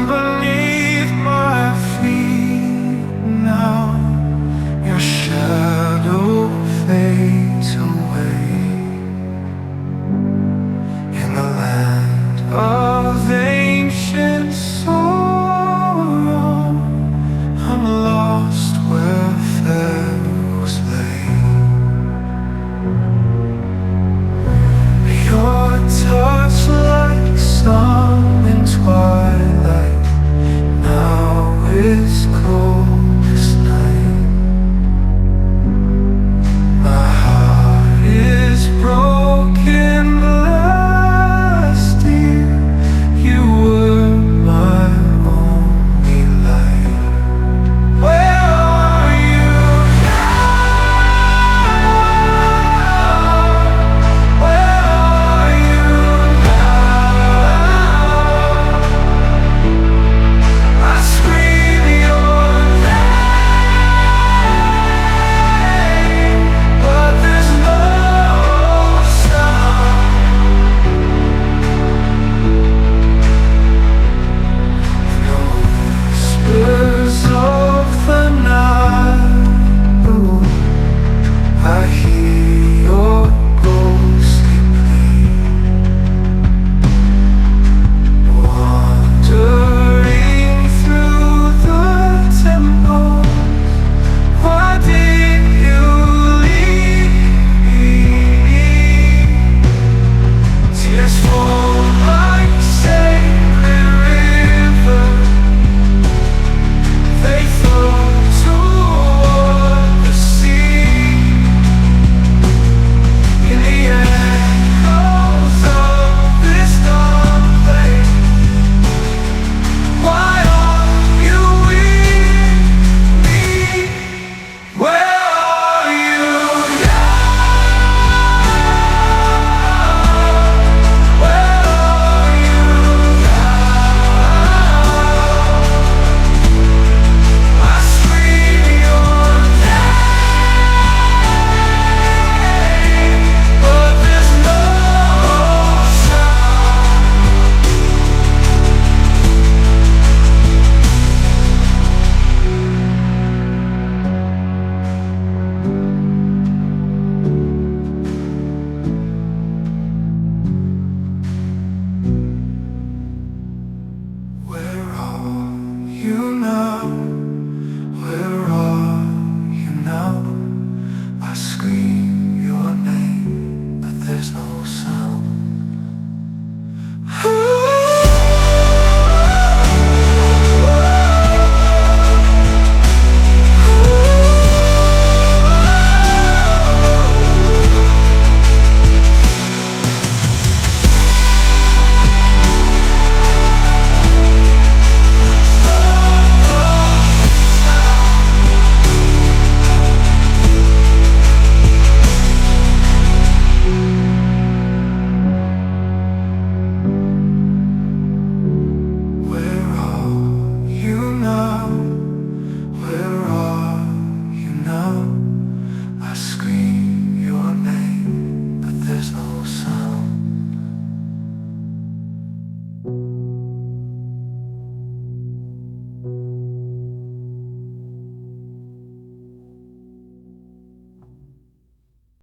beneath my feet now. Your shadow fades away in the land of ancient sorrow. I'm lost where pharaohs lay. Your touch like sun in twilight now is coldest night. My heart is broken. Last year you were my only light. Where are you now? Where are you now? I scream your name, but there's no sound. No whispers of the night. Ooh, I hear your ghostly plea, wandering through the temples. Why did you leave me? Tears fall